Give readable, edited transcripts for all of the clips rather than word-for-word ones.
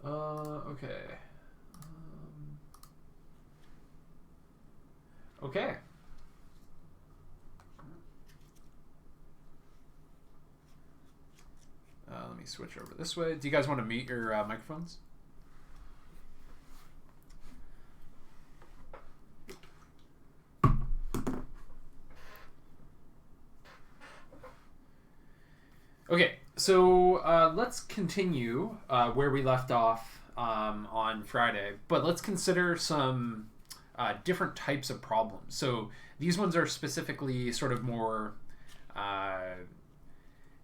Okay. Okay. Let me switch over this way. Do you guys want to mute your microphones? Okay, so let's continue where we left off on Friday, but let's consider some different types of problems. So these ones are specifically sort of more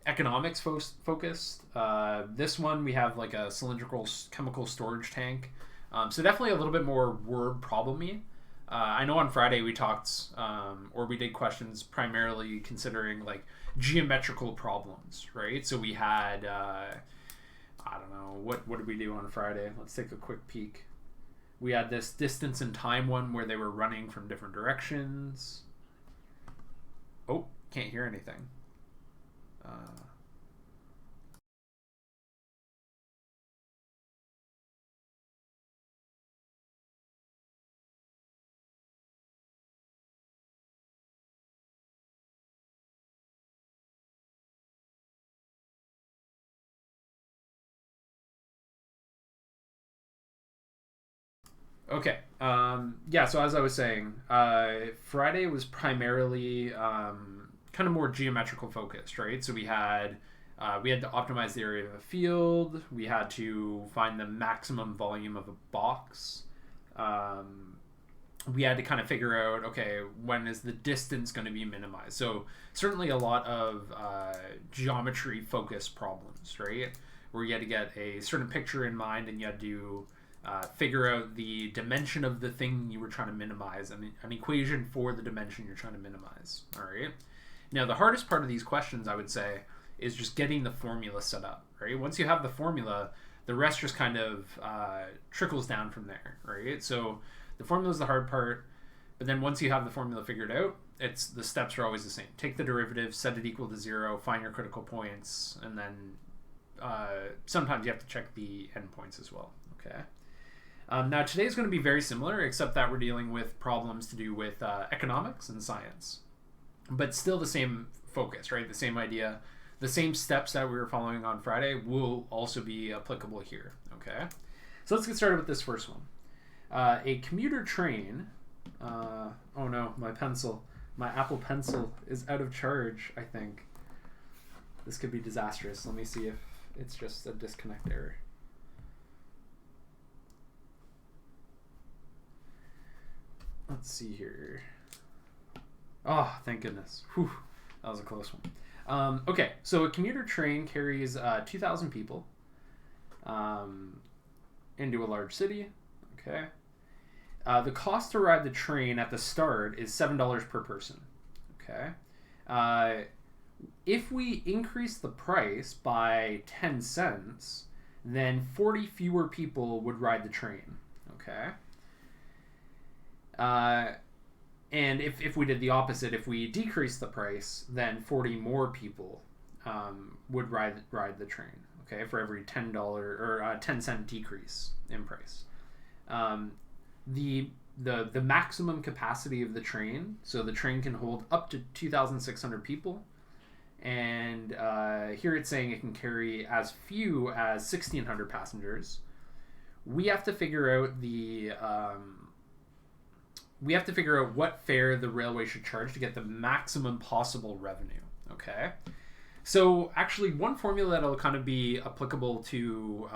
economics focused. This one we have like a cylindrical chemical storage tank. So definitely a little bit more word problem-y. I know on Friday we talked, or we did questions primarily considering like geometrical problems, right? So we had, I don't know, what did we do on Friday? Let's take a quick peek. We had this distance and time one where they were running from different directions. Oh, can't hear anything. Okay. Yeah, so as I was saying, Friday was primarily kind of more geometrical focused, right? So we had to optimize the area of a field. We had to find the maximum volume of a box. We had to kind of figure out, okay, when is the distance going to be minimized? So certainly a lot of geometry focused problems, right? Where you had to get a certain picture in mind and you had to figure out the dimension of the thing you were trying to minimize and an equation for the dimension you're trying to minimize. All right. Now, the hardest part of these questions, I would say, is just getting the formula set up. Right. Once you have the formula, the rest just kind of trickles down from there. Right. So the formula is the hard part, but then once you have the formula figured out, it's the steps are always the same. Take the derivative, set it equal to 0, find your critical points, and then sometimes you have to check the endpoints as well. Okay. Now, today is going to be very similar, except that we're dealing with problems to do with economics and science. But still the same focus, right? The same idea. The same steps that we were following on Friday will also be applicable here, okay? So let's get started with this first one. A commuter train... oh no, my pencil. My Apple Pencil is out of charge, I think. This could be disastrous. Let me see if it's just a disconnect error. Let's see here. Oh, thank goodness. Whew, that was a close one. Okay, so a commuter train carries 2,000 people into a large city. Okay. The cost to ride the train at the start is $7 per person. Okay. If we increase the price by 10 cents, then 40 fewer people would ride the train. Okay. And if we did the opposite, if we decreased the price, then 40 more people would ride the train. Okay, for every $10 or 10-cent decrease in price. The maximum capacity of the train, so the train can hold up to 2,600 people, and here it's saying it can carry as few as 1,600 passengers. We have to figure out what fare the railway should charge to get the maximum possible revenue. Okay. So actually, one formula that'll kind of be applicable to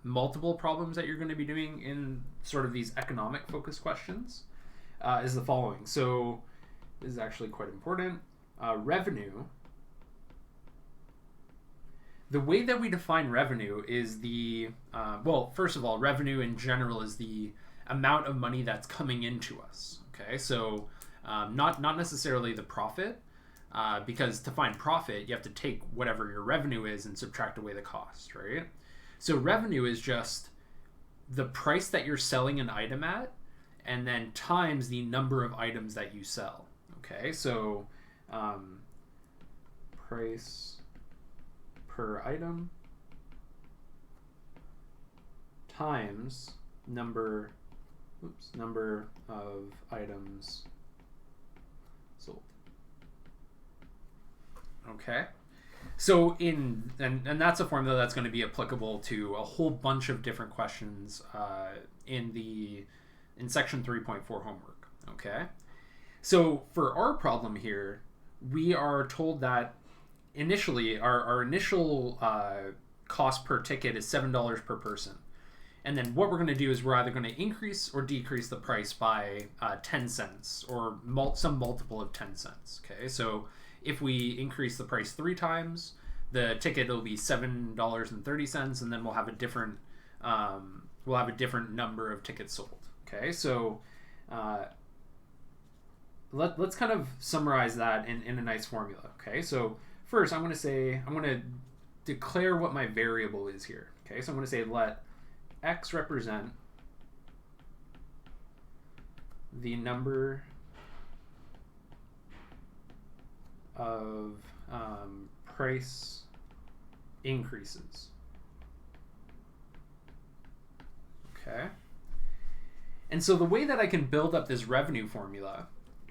multiple problems that you're going to be doing in sort of these economic focused questions is the following. So this is actually quite important. Revenue. The way that we define revenue is well, first of all, revenue in general is the amount of money that's coming into us. Okay, so not necessarily the profit, because to find profit, you have to take whatever your revenue is and subtract away the cost, right? So revenue is just the price that you're selling an item at, and then times the number of items that you sell. Okay, so price per item times number of items sold. Okay. So and that's a formula that's going to be applicable to a whole bunch of different questions in section 3.4 homework. Okay. So for our problem here, we are told that initially our initial cost per ticket is $7 per person. And then what we're going to do is we're either going to increase or decrease the price by 10 cents or some multiple of 10 cents. Okay, so if we increase the price 3 times, the ticket will be $7.30, and then we'll have a different number of tickets sold. Okay, so let's kind of summarize that in a nice formula. Okay, so first I'm going to declare what my variable is here. Okay, so I'm going to say let X represent the number of price increases. Okay. And so the way that I can build up this revenue formula,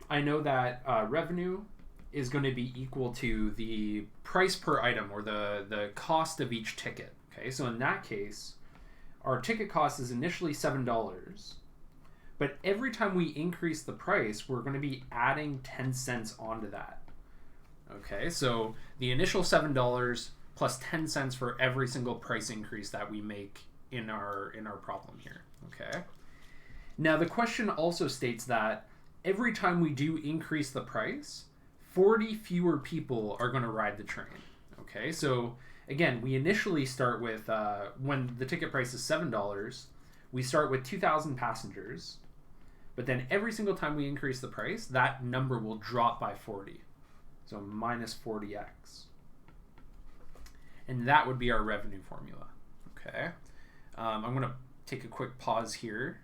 I know that revenue is going to be equal to the price per item, or the cost of each ticket. Okay, so in that case, our ticket cost is initially $7, but every time we increase the price, we're going to be adding 10 cents onto that. Okay, so the initial $7 plus 10 cents for every single price increase that we make in our problem here. Okay. Now the question also states that every time we do increase the price, 40 fewer people are going to ride the train. Okay, so again, we initially start with, when the ticket price is $7, we start with 2,000 passengers, but then every single time we increase the price, that number will drop by 40. So minus 40x. And that would be our revenue formula. Okay. I'm going to take a quick pause here.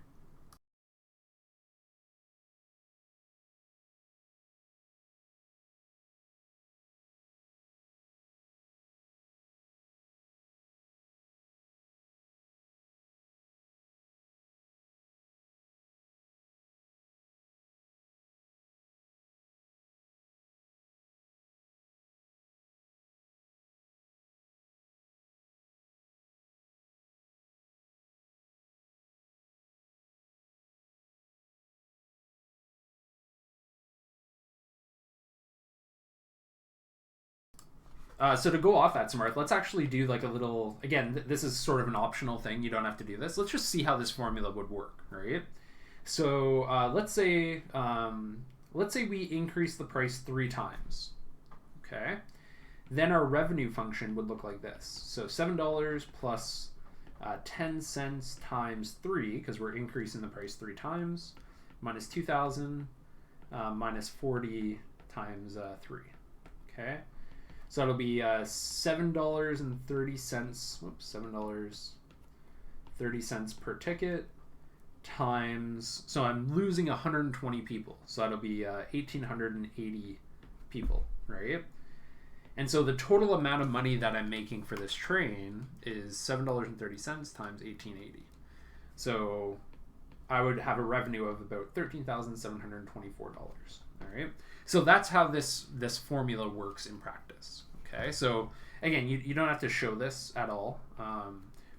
So to go off that, Samarth, let's actually do like a little, again, this is sort of an optional thing. You don't have to do this. Let's just see how this formula would work, right? So let's say we increase the price 3 times, okay? Then our revenue function would look like this. So $7 plus 10 cents times 3, because we're increasing the price 3 times, minus 2,000, minus 40 times 3, okay? So it'll be $7.30. Whoops, $7.30 per ticket times. So I'm losing 120 people. So that'll be 1,880 people, right? And so the total amount of money that I'm making for this train is $7.30 times 1,880. So I would have a revenue of about $13,724. All right. So that's how this formula works in practice. Okay. So again, you don't have to show this at all,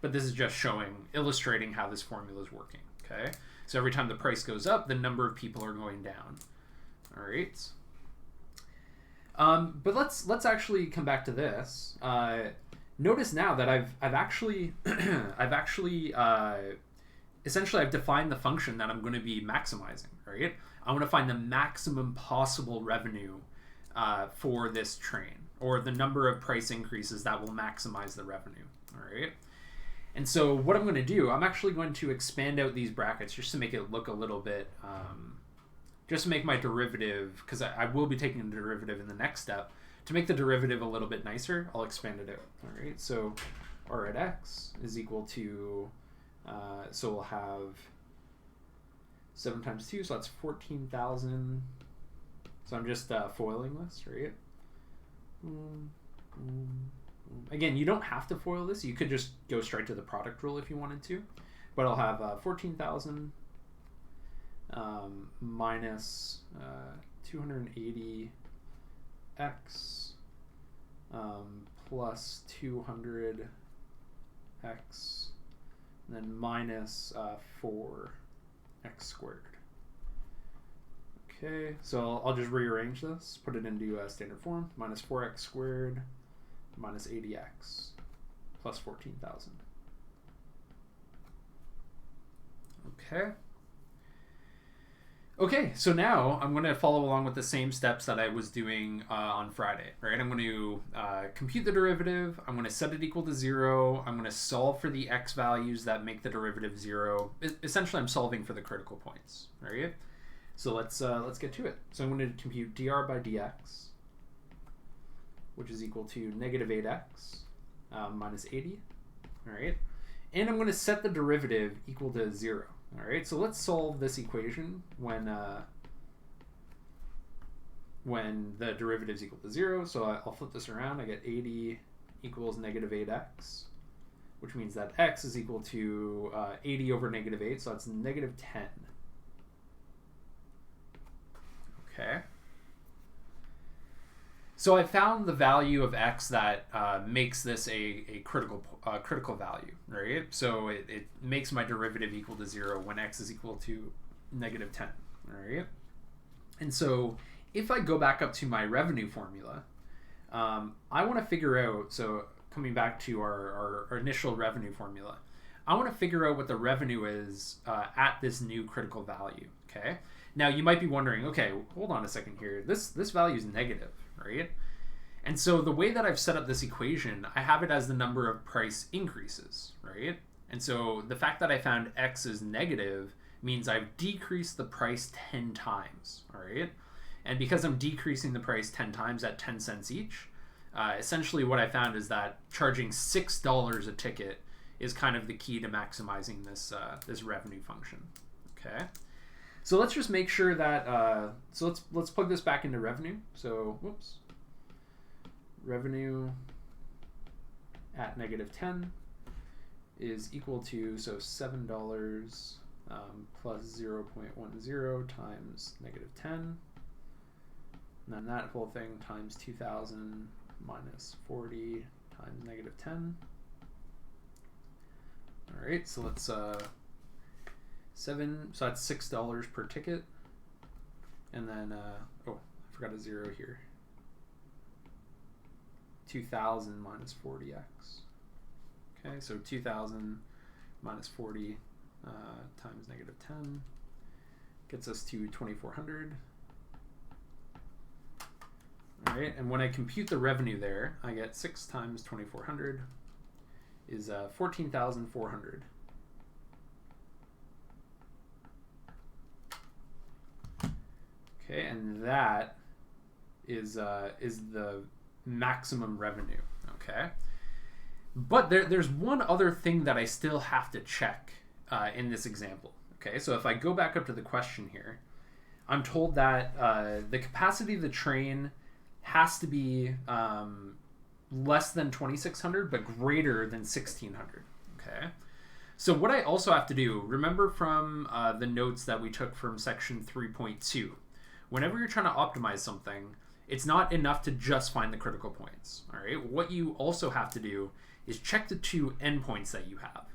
but this is just illustrating how this formula is working. Okay. So every time the price goes up, the number of people are going down. All right. But let's actually come back to this. Notice now that I've actually essentially I've defined the function that I'm going to be maximizing. Right. I want to find the maximum possible revenue for this train, or the number of price increases that will maximize the revenue. All right. And so what I'm going to do, I'm actually going to expand out these brackets just to make it look a little bit, just to make my derivative, because I will be taking a derivative in the next step. To make the derivative a little bit nicer, I'll expand it out. All right. So r at x is equal to, so we'll have 7 times 2, so that's 14,000. So I'm just foiling this, right? Again, you don't have to foil this. You could just go straight to the product rule if you wanted to. but I'll have 14,000 minus 280x plus 200x, and then minus 4x squared. Okay, so I'll just rearrange this, put it into standard form. Minus 4x squared minus 80x plus 14,000. Okay. Okay, so now I'm going to follow along with the same steps that I was doing on Friday, right? I'm going to compute the derivative. I'm going to set it equal to 0. I'm going to solve for the x values that make the derivative 0. Essentially, I'm solving for the critical points, right? So let's get to it. So I'm going to compute dr by dx, which is equal to negative 8x minus 80, all right? And I'm going to set the derivative equal to 0. All right, so let's solve this equation when the derivative is equal to 0. So I'll flip this around. I get 80 equals negative 8x, which means that x is equal to 80 over negative 8, so that's negative 10. Okay. So I found the value of x that makes this a critical value, right? So it makes my derivative equal to 0 when x is equal to negative 10, right? And so if I go back up to my revenue formula, I want to figure out, so coming back to our initial revenue formula, I want to figure out what the revenue is at this new critical value, okay? Now you might be wondering, okay, hold on a second here. This value is negative, right? And so the way that I've set up this equation, I have it as the number of price increases, right? And so the fact that I found x is negative means I've decreased the price 10 times, all right? And because I'm decreasing the price 10 times at 10 cents each, essentially what I found is that charging $6 a ticket is kind of the key to maximizing this, this revenue function, okay? So let's just make sure that, so let's plug this back into revenue. So, whoops. Revenue at negative 10 is equal to, so $7 plus 0.10 times negative 10. And then that whole thing times 2,000 minus 40 times negative 10. All right, so let's, so that's $6 per ticket. And then, oh, I forgot a 0 here. 2,000 minus 40x. Okay, so 2,000 minus 40 times negative 10 gets us to 2,400. All right, and when I compute the revenue there, I get 6 times 2,400 is 14,400. Okay, and that is the maximum revenue, okay? But there's one other thing that I still have to check in this example, okay? So if I go back up to the question here, I'm told that the capacity of the train has to be less than 2,600 but greater than 1,600, okay? So what I also have to do, remember from the notes that we took from section 3.2, whenever you're trying to optimize something, it's not enough to just find the critical points, all right? What you also have to do is check the two endpoints that you have.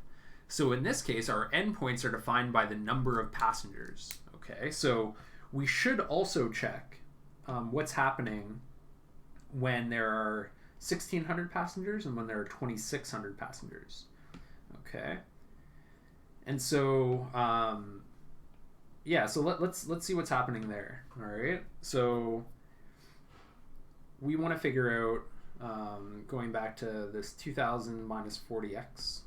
So in this case, our endpoints are defined by the number of passengers, okay? So we should also check what's happening when there are 1,600 passengers and when there are 2,600 passengers, okay? And so, yeah, so let's see what's happening there, all right? So we want to figure out, going back to this 2,000 minus 40x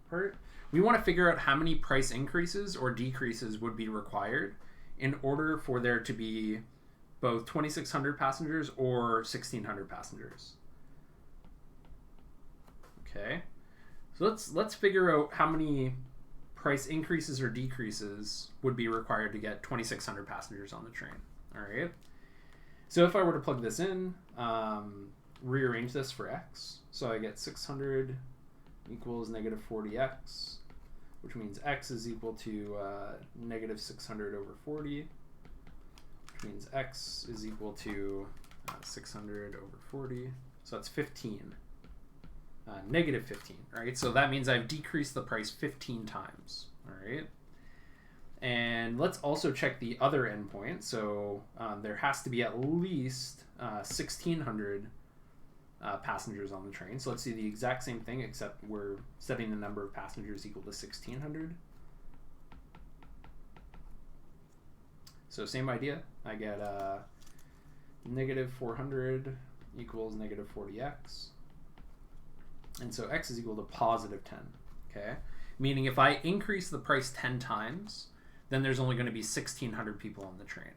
part, we want to figure out how many price increases or decreases would be required in order for there to be both 2,600 passengers or 1,600 passengers. Okay, so let's figure out how many price increases or decreases would be required to get 2,600 passengers on the train. All right. So if I were to plug this in, rearrange this for x, so I get 600 equals negative 40x which means x is equal to negative 600 over 40, which means x is equal to 600 over 40. So that's 15. Negative 15, right? So that means I've decreased the price 15 times, all right? And let's also check the other endpoint. So there has to be at least 1,600 passengers on the train. So let's do the exact same thing, except we're setting the number of passengers equal to 1,600. So same idea. I get negative 400 equals negative 40x. And so x is equal to positive 10, okay? Meaning if I increase the price 10 times, then there's only going to be 1,600 people on the train,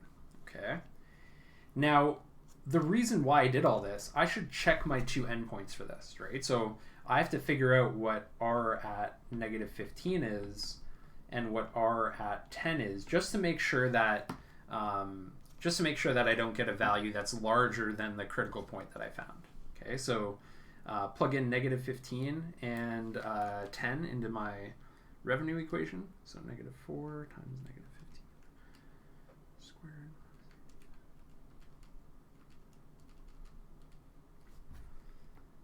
okay? Now, the reason why I did all this, I should check my two endpoints for this, right? So I have to figure out what r at negative 15 is and what r at 10 is, just to make sure that I don't get a value that's larger than the critical point that I found, okay? So plug in negative 15 and 10 into my revenue equation. So negative 4 times negative 15 squared.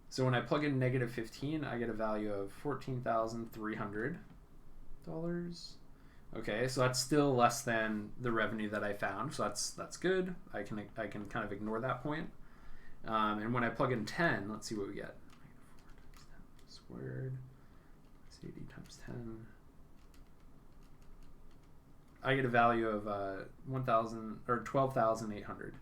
So when I plug in negative 15, I get a value of $14,300. Okay, so that's still less than the revenue that I found. So that's good. I can kind of ignore that point. And when I plug in 10, let's see what we get. 4 times 10 squared. That's 80 times 10. I get a value of 12,800.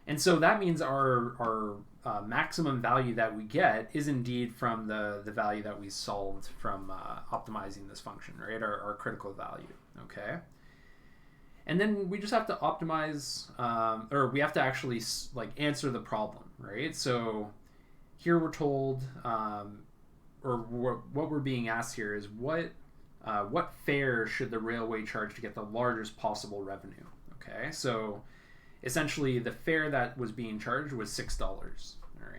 And so that means our maximum value that we get is indeed from the value that we solved from optimizing this function, right? Our critical value, okay? And then we just have to optimize, or we have to actually answer the problem, right? So here we're told, or what we're being asked here is what fare should the railway charge to get the largest possible revenue, okay? So essentially the fare that was being charged was $6, all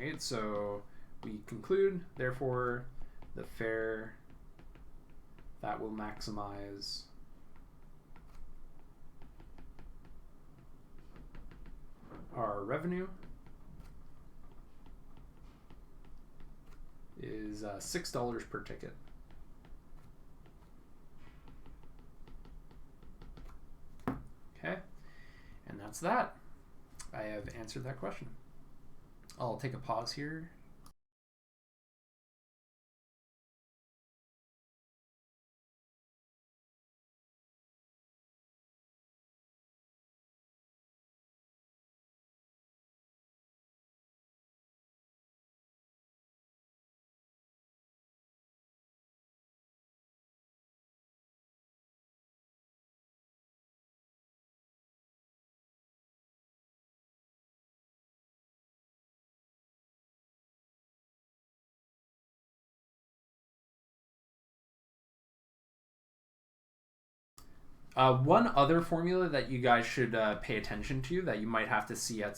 right? So we conclude, therefore, the fare that will maximize our revenue is $6 per ticket. Okay, and that's that. I have answered that question. I'll take a pause here. One other formula that you guys should pay attention to that you might have to see or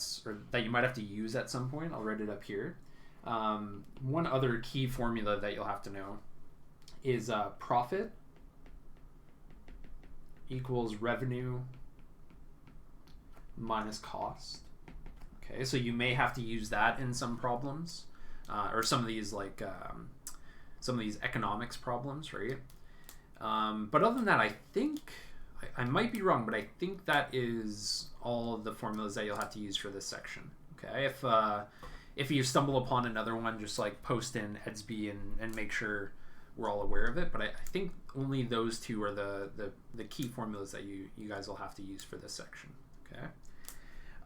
that you might have to use at some point, I'll write it up here. One other key formula that you'll have to know is profit equals revenue minus cost. Okay, so you may have to use that in some problems, or some of these economics problems, right? But other than that, I think I might be wrong, but I think that is all of the formulas that you'll have to use for this section. Okay, if you stumble upon another one, just post in EDSB and make sure we're all aware of it. But I think only those two are the key formulas that you guys will have to use for this section. Okay.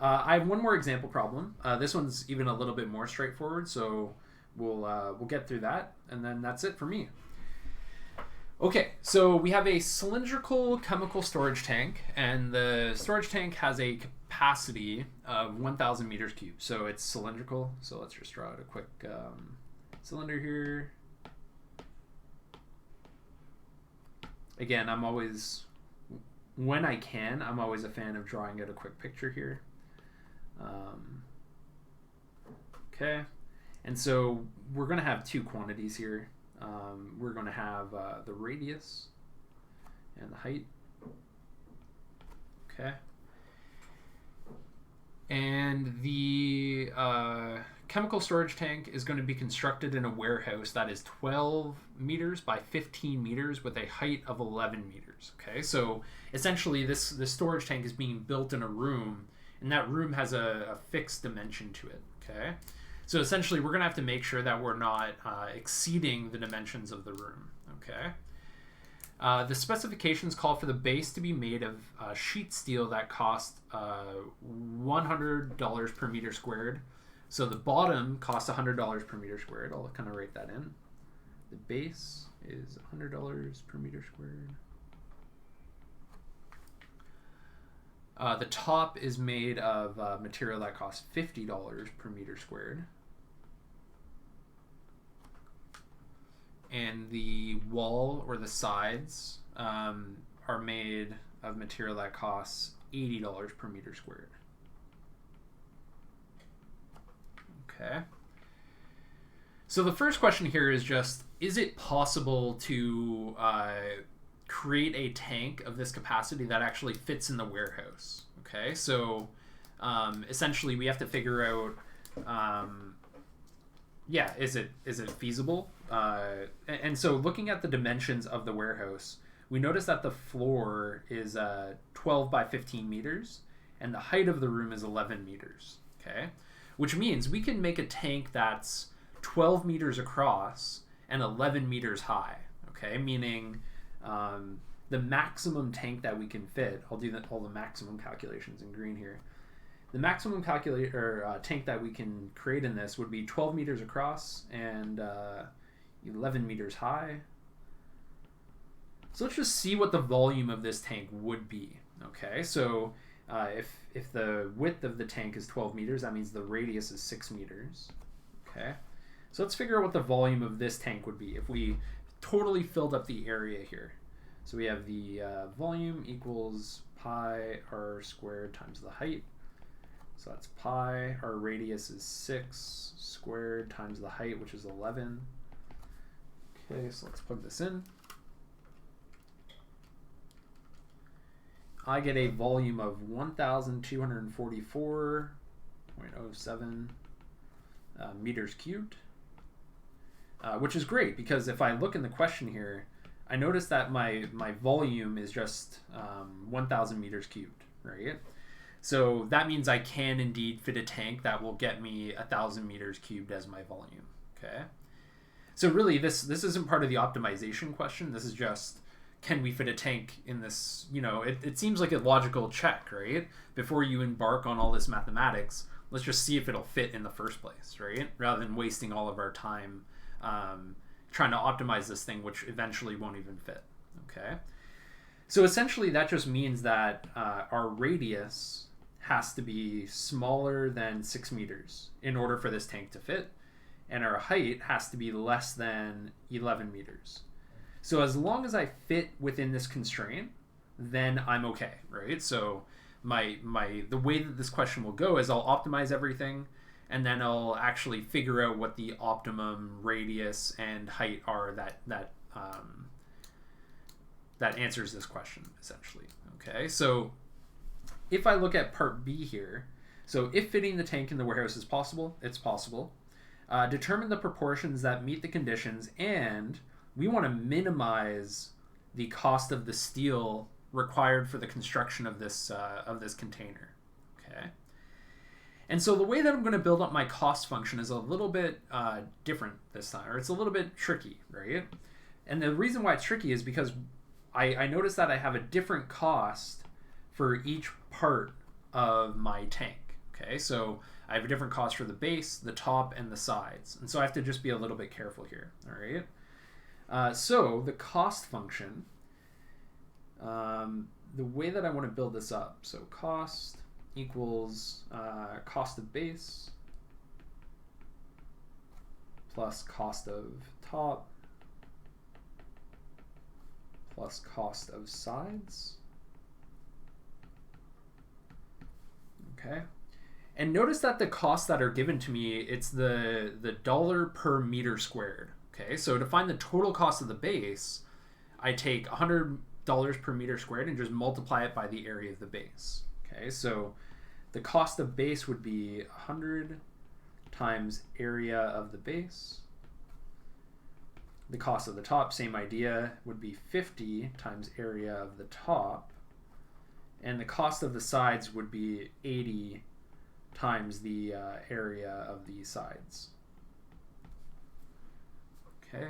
I have one more example problem. This one's even a little bit more straightforward, so we'll get through that, and then that's it for me. Okay, so we have a cylindrical chemical storage tank, and the storage tank has a capacity of 1,000 meters cubed. So it's cylindrical. So let's just draw out a quick cylinder here. Again, when I can, I'm always a fan of drawing out a quick picture here. Okay, and so we're going to have two quantities here. we're going to have the radius and the height. Okay. And the chemical storage tank is going to be constructed in a warehouse that is 12 meters by 15 meters with a height of 11 meters. Okay, so essentially this storage tank is being built in a room, and that room has a fixed dimension to it. Okay, so essentially we're going to have to make sure that we're not exceeding the dimensions of the room. Okay. The specifications call for the base to be made of sheet steel that costs $100 per meter squared. So the bottom costs $100 per meter squared. I'll kind of write that in. The base is $100 per meter squared. The top is made of material that costs $50 per meter squared. And the wall or the sides are made of material that costs $80 per meter squared. Okay. So the first question here is just, is it possible to create a tank of this capacity that actually fits in the warehouse? Okay, so essentially we have to figure out, yeah, is it feasible? And so looking at the dimensions of the warehouse, we notice that the floor is 12 by 15 meters and the height of the room is 11 meters. Okay, which means we can make a tank that's 12 meters across and 11 meters high. Okay, meaning the maximum tank that we can fit, I'll do all the maximum calculations in green here. The maximum tank that we can create in this would be 12 meters across and 11 meters high. So let's just see what the volume of this tank would be. Okay, so if the width of the tank is 12 meters, that means the radius is 6 meters. Okay, so let's figure out what the volume of this tank would be if we totally filled up the area here. So we have the volume equals pi r squared times the height. So that's pi, our radius is 6 squared times the height, which is 11. Okay, so let's plug this in. I get a volume of 1,244.07 meters cubed, which is great because if I look in the question here, I notice that my volume is just 1,000 meters cubed, right? So that means I can indeed fit a tank that will get me 1,000 meters cubed as my volume. Okay. So really, this isn't part of the optimization question. This is just, can we fit a tank in this? You know, it seems like a logical check, right? Before you embark on all this mathematics, let's just see if it'll fit in the first place, right? Rather than wasting all of our time trying to optimize this thing, which eventually won't even fit. Okay. So essentially, that just means that our radius has to be smaller than 6 meters in order for this tank to fit, and our height has to be less than 11 meters. So as long as I fit within this constraint, then I'm okay, right? So the way that this question will go is I'll optimize everything, and then I'll actually figure out what the optimum radius and height are that answers this question, essentially. Okay, so if I look at part B here, so if fitting the tank in the warehouse is possible, it's possible. Determine the proportions that meet the conditions, and we want to minimize the cost of the steel required for the construction of this container. Okay, and so the way that I'm going to build up my cost function is a little bit different this time, or it's a little bit tricky, right? And the reason why it's tricky is because I notice that I have a different cost for each part of my tank. Okay, so I have a different cost for the base, the top, and the sides. And so I have to just be a little bit careful here. All right. So the cost function, the way that I want to build this up, so cost equals cost of base plus cost of top plus cost of sides. Okay. And notice that the costs that are given to me, it's the dollar per meter squared. Okay, so to find the total cost of the base, I take $100 per meter squared and just multiply it by the area of the base. Okay, so the cost of base would be 100 times area of the base. The cost of the top, same idea, would be 50 times area of the top. And the cost of the sides would be 80 times the area of the sides. Okay.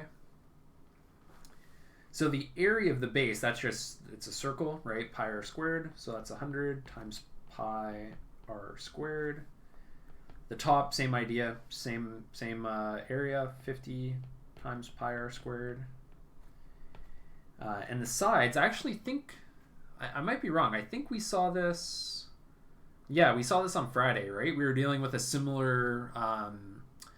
So the area of the base, that's just, it's a circle, right? Pi r squared. So that's 100 times pi r squared. The top, same idea, same area, 50 times pi r squared. And the sides, I actually think, I might be wrong. I think we saw this, yeah, we saw this on Friday, right? We were dealing with a similar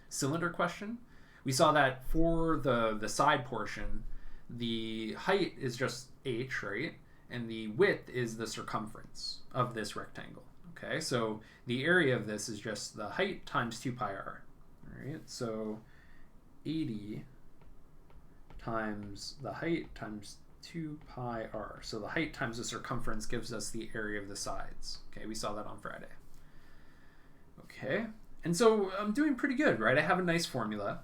cylinder question. We saw that for the side portion, the height is just h, right? And the width is the circumference of this rectangle. Okay, so the area of this is just the height times 2 pi r. All right, so 80 times the height times 2 pi r. So the height times the circumference gives us the area of the sides. Okay, we saw that on Friday. Okay, and so I'm doing pretty good, right? I have a nice formula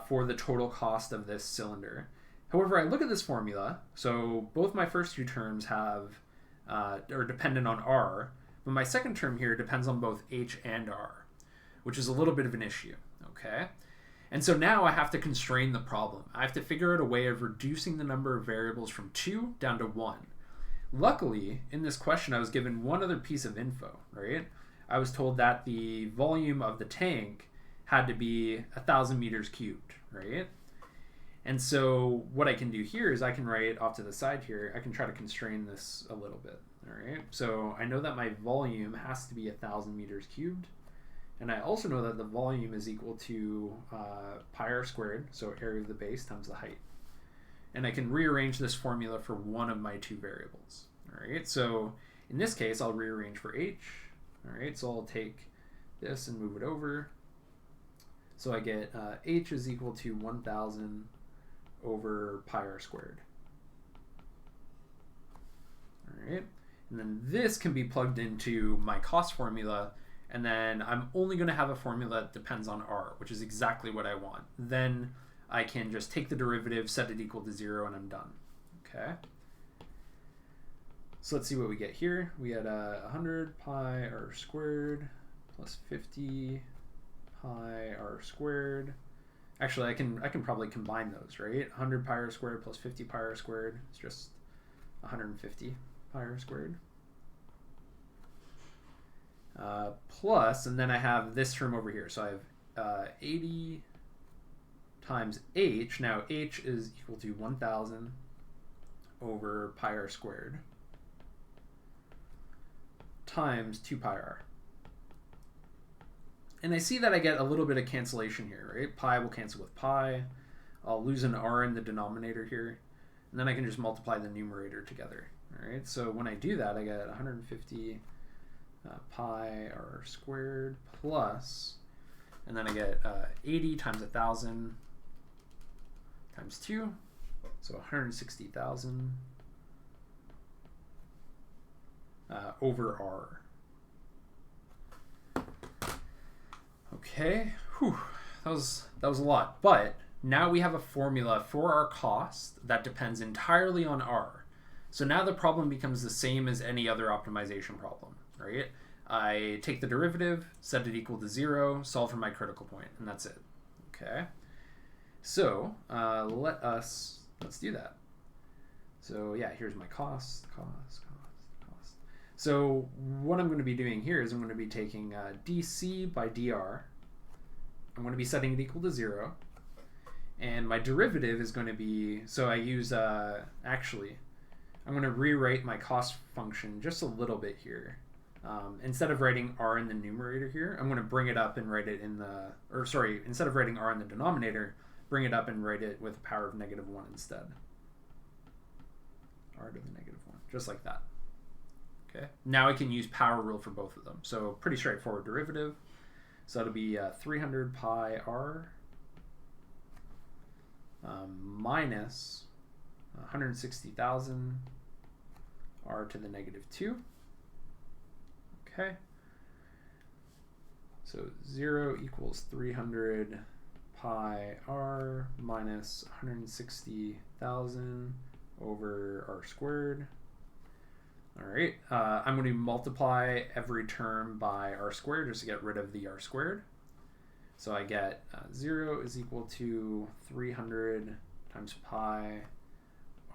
for the total cost of this cylinder. However, I look at this formula, so both my first two terms have are dependent on r, but my second term here depends on both h and r, which is a little bit of an issue, okay? And so now I have to constrain the problem. I have to figure out a way of reducing the number of variables from 2 down to 1. Luckily, in this question, I was given one other piece of info, right? I was told that the volume of the tank had to be 1,000 meters cubed, right? And so what I can do here is I can write off to the side here, I can try to constrain this a little bit, all right? So I know that my volume has to be 1,000 meters cubed. And I also know that the volume is equal to pi r squared, so area of the base times the height. And I can rearrange this formula for one of my two variables. All right, so in this case, I'll rearrange for h. All right, so I'll take this and move it over. So I get h is equal to 1,000 over pi r squared. All right, and then this can be plugged into my cost formula, and then I'm only going to have a formula that depends on r, which is exactly what I want. Then I can just take the derivative, set it equal to 0, and I'm done. Okay. So let's see what we get here. We had 100 pi r squared plus 50 pi r squared. Actually, I can probably combine those, right? 100 pi r squared plus 50 pi r squared is just 150 pi r squared. Plus, and then I have this term over here. So I have 80 times h. Now h is equal to 1,000 over pi r squared times 2 pi r. And I see that I get a little bit of cancellation here, right? Pi will cancel with pi. I'll lose an r in the denominator here. And then I can just multiply the numerator together. All right, so when I do that, I get 150 pi r squared plus, and then I get 80 times 1,000 times 2, so 160,000 over r. Okay, whew, that was a lot, but now we have a formula for our cost that depends entirely on r. So now the problem becomes the same as any other optimization problem, right? I take the derivative, set it equal to 0, solve for my critical point, and that's it. Okay. So let's do that. So yeah, here's my cost. So what I'm going to be doing here is I'm going to be taking dc by dr. I'm going to be setting it equal to 0. And my derivative is going to be, so I use, actually, I'm going to rewrite my cost function just a little bit here. Instead of writing r in the numerator here, I'm going to bring it up and write it in the, or sorry, instead of writing r in the denominator, bring it up and write it with a power of -1 instead. R to the -1, just like that. Okay. Now I can use power rule for both of them. So pretty straightforward derivative. So that'll be 300 pi r minus 160,000 r to the -2. Okay. So 0 equals 300 pi r minus 160,000 over r squared. All right, I'm going to multiply every term by r squared just to get rid of the r squared. So I get 0 is equal to 300 times pi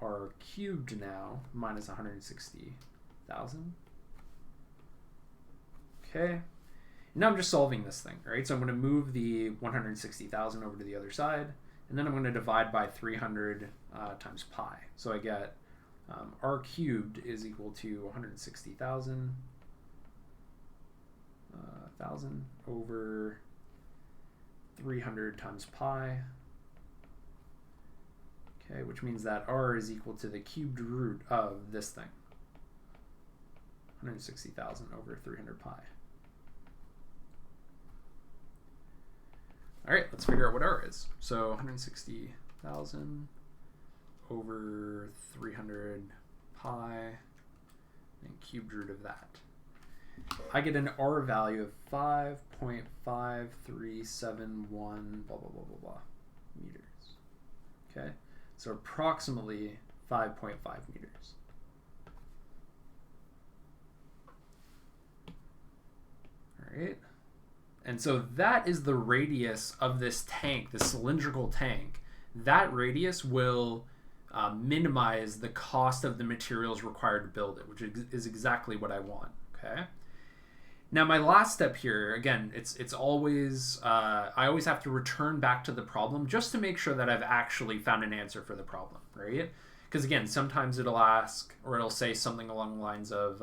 r cubed now minus 160,000. Okay. Now I'm just solving this thing, right? So I'm going to move the 160,000 over to the other side, and then I'm going to divide by 300 times pi. So I get r cubed is equal to 160,000 over 300 times pi. Okay, which means that r is equal to the cubed root of this thing, 160,000 over 300 pi. All right, let's figure out what r is. So 160,000 over 300 pi and cubed root of that. I get an r value of 5.5371 blah, blah, blah, blah, blah meters. Okay, so approximately 5.5 meters. All right. And so that is the radius of this tank, the cylindrical tank. That radius will minimize the cost of the materials required to build it, which is exactly what I want. Okay. Now my last step here, again, it's always I always have to return back to the problem just to make sure that I've actually found an answer for the problem, right? Because again, sometimes it'll ask or it'll say something along the lines of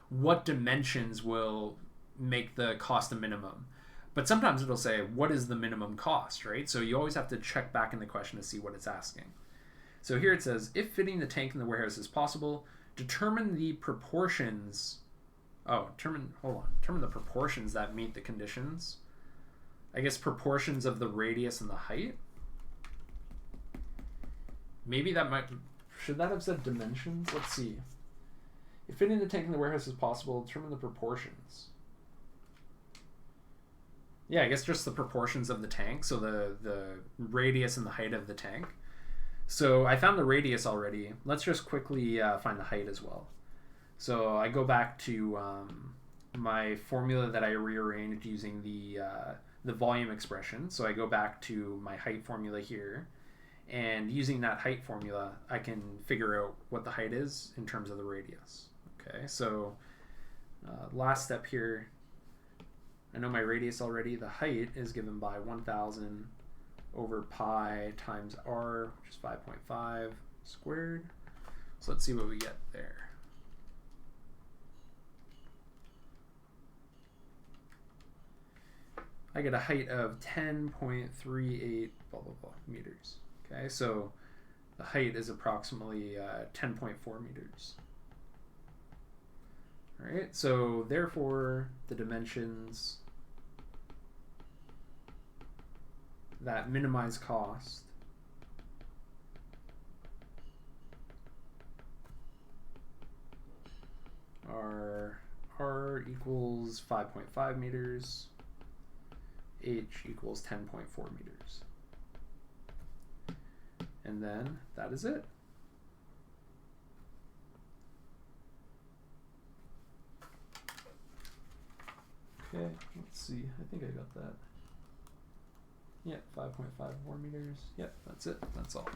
what dimensions will make the cost a minimum. But sometimes it'll say, what is the minimum cost, right? So you always have to check back in the question to see what it's asking. So here it says, if fitting the tank in the warehouse is possible, determine the proportions. Determine the proportions that meet the conditions. I guess proportions of the radius and the height. Maybe that should that have said dimensions? Let's see. If fitting the tank in the warehouse is possible, determine the proportions. Yeah, I guess just the proportions of the tank, so the radius and the height of the tank. So I found the radius already. Let's just quickly find the height as well. So I go back to my formula that I rearranged using the volume expression. So I go back to my height formula here, and using that height formula, I can figure out what the height is in terms of the radius. Okay, so last step here. I know my radius already. The height is given by 1,000 over pi times r, which is 5.5 squared. So let's see what we get there. I get a height of 10.38 blah, blah, blah meters. Okay, so the height is approximately 10.4 meters. All right, so therefore the dimensions that minimize cost are r equals 5.5 meters, h equals 10.4 meters. And then that is it. Okay, let's see. I think I got that. Yeah, 5.54 meters. Yep, that's it. That's all.